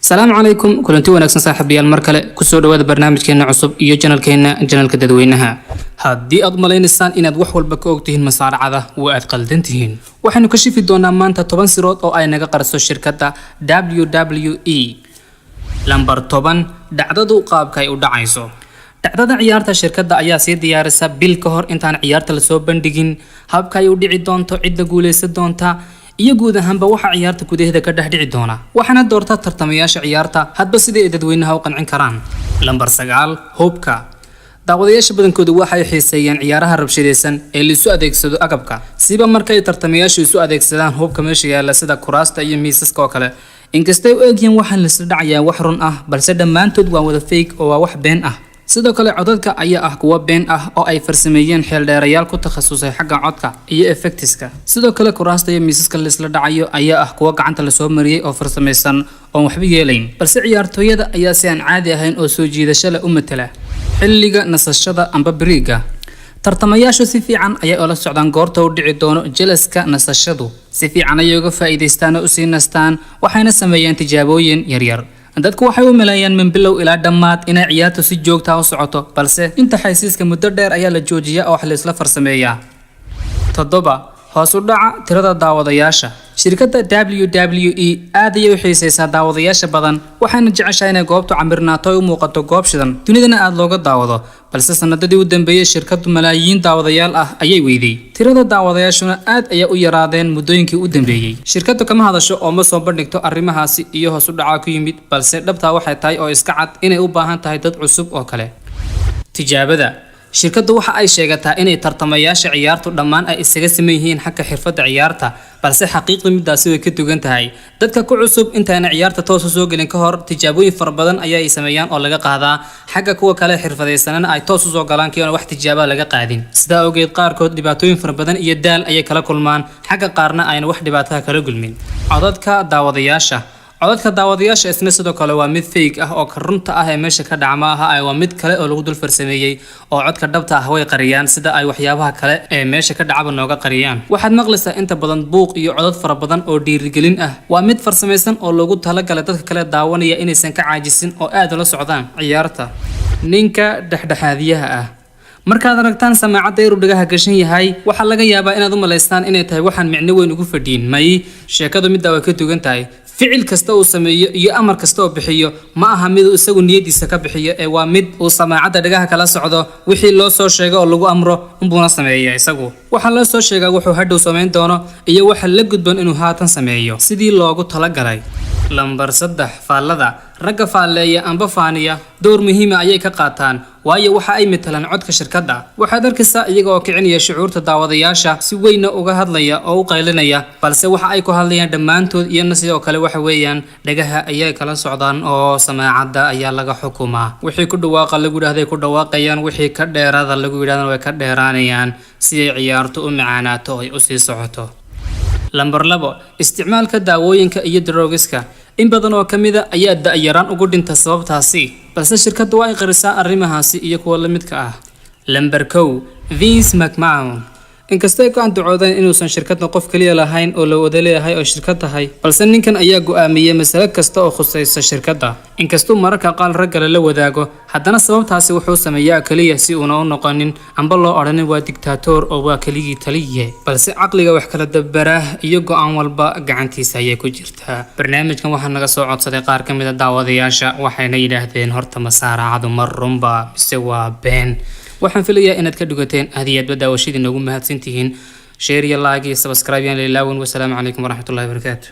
السلام عليكم كلنتي wanaagsan saaxiibayaal mar kale ku soo dhawaada barnaamijkeena cusub iyo channelka dadweynaha haddii aad maleynaysaan inaad wax walba ka ogtihiin masaaracada waa aad qaldantihiin waxaanu ka shifi doonaa maanta 10 sirood oo ay naga qarso shirkadda WWE lambar 10 dhacdadu qaabka ay u dhacayso dhacdada ciyaarta shirkadda ayaa sii diyaarisa bil ka hor intaan ciyaarta la soo bandhigin habka ay u dhici doonto cidda guuleysan doonta iyo guud ahaanba waxa ciyaarta gudaheeda ka dhaxdhici doona waxaana doorta tartamayaasha ciyaarta hadba sida ay dadweynaha u qancin karaan lambar 9 hubka daawadayaasha badankoodu waxay xiiseeyaan ciyaaraha rabshadeysan ee la isu adeegsado agabka siba markay tartamayaashu isu adeegsadaan hubka meesha yaala sida kuraasta iyo miisaska oo kale inkastoo ay ogyihiin waxa la isla dhacayaa wax run ah balse dhammaantood waa wada fake oo waa wax been ah sidoo kale codadka ayaa ah kuwa been ah oo ay farsameeyeen xeeldheerayaal ku takhasusay xagga codka iyo effectiska sidoo kale kuraasta iyo miisaska la isla dhacayo ayaa ah kuwa gacanta la soo mariyay oo farsameysan oo waxba yeelayn balse ciyaartooyada ayaa si aan caadi ahayn oo soo jiidasho leh u matala xilliga nasashada amba bariiga tartamayaashu si fiican ayay ula socdaan goorta uu dhici doono jelaska nasashadu si fiican ayay uga faa'iideystaan oo u sii nastaan waxayna sameeyaan tijaabooyin yaryar dadku waxay u maleeyaan min bilow ilaa dhammaad inay ciyaartu si joogto ah u socoto balse inta xaysiiska muddo dheer ayaa la joojiyaa oo wax la isla farsameeyaa 7 hoos u dhaca tirada daawadayaasha shirkadda WWE aad ayay u xiiseysaa daawadayaasha badan waxaana jeceshahay inay goobtu camirnaato ay u muuqato goob shidan dunidana aad looga daawado balse sanadadii u dambeeyay shirkaddu malaayiin daawadayaal ah ayay weyday tirada daawadayaashuna aad ayay u yaraadeen muddooyinkii u dambeeyay shirkaddu kama hadasho oo ma soo bandhigto arrimahaasi iyo hoos u dhaca ku yimid balse dhabtaa waxay tahay oo iska cad inay u baahan tahay dad cusub oo kale tijaabada shirkaddu waxa ay sheegataa inay tartamayaasha ciyaartu dhammaan ay isaga siman yihiin xagga xirfadda ciyaarta balse xaqiiqda midaasi way ka dugan tahay dadka ku cusub intaana ciyaarta toos u soo gelin ka hor tijaabooyin fara badan ayaa ay sameeyaan oo laga qaadaa xagga kuwa kale xirfadeysanana ay toos u soo galaan kiyoona wax tijaaba laga qaadin sidaa awgeed qaarkood dhibaatooyin fara badan iyo daal ayay kala kulmaan xagga qaarna ayna wax dhibaatada kala gulmin codadka daawadayaasha isna sidoo kale waa mid fake ah oo runta ah ee meesha ka dhaca ma aha ay waa mid kale oo lagu dul farsameeyay oo codka dhabta ah way qariyaan sida ay waxyaabaha kale ee meesha ka dhacaba nooga qariyaan waxaad maqlaysaa inta badan buuq iyo codad fara badan oo dhiirigelin ah waa mid farsameysan oo loogu talagalay dadka kale daawanaya inaysan ka caajisin oo aad ula socdaan ciyaarta ninka dhexdhexaadiyaha ah markaad aragtaan samaacadda yar u dhagaha gashan yahay waxaa laga yaabaa inaad u malaystaan inay tahay waxaan micno weyn ugu fadhiin may sheekadu middaa way ka dugan tahay ficil kasta uu sameeyo iyo amar kasta oo bixiyo ma aha mid uu isagu niyadiisa ka bixiyo ee waa mid uu samaacadda dhagaha kala socdo wixii loo soo sheego oo lagu amro unbuuna sameeyaa isagu waxaa loo soo sheegaa wuxuu hadhow samayn doono iyo waxa la gudban inuu haatan sameeyo sidii loogu talagalay lambar 3 faallada ragga faalleeya amba faaniya door muhiima ayay ka qaataan waayo waxa ay matalaan codka shirkadda waxaad arkaysaa iyaga oo kicinaya shucuurta daawadayaasha si weyna uga hadlaya oo u qaylinaya balse waxa ay ku hadlayaan dhammaantood iyana sidoo kale waxa weeyaan dhagaha ayay kala socdaan oo samaacadda ayaa laga xukumaa wixii ku dhawaaqa lagu yiraahday ku dhawaaqayaan wixii ka dheeraada lagu yiraahdo way ka dheeraanayaan si ay ciyaartu u macaanaato ay u sii socoto lambar 2 isticmaalka daawooyinka iyo drogska in badan oo kamida ayaa da'yaraan ugu dhinta sababtaasi balse shirkaddu waa ay qarisaa arrimahaasi iyo kuwa la midka ah lambar 1 Vince McMahon inkastoo ay ku andacoodeen inuusan shirkadda qof kaliya lahayn oo la wada leeyahay oo shirkad tahay balse ninkan ayaa go'aamiyay mas'alo kasta oo khusaysa shirkadda inkastoo mararka qaar rag la wadaago haddana sababtaasi wuxuu sameeyaa kaliya si uuna u noqonin amba loo odhanin waa dictator oo waa kaligii taliye balse caqliga wax kala dabara iyo go'aan walba gacantiisa ayay ku jirtaa barnaamijkan waxaa naga soo codsaday qaar ka mid ah daawadayaasha waxayna yidhaahdeen horta masaaracadu mar runba mise waa been waxaan filayaa inaad ka dhugateen aad daawashadii noogu mahadsantihiin share iyo like iyo subscribe iyo ilaawan wassalaamu calaykum waraxmatullaahi wabarakaatuh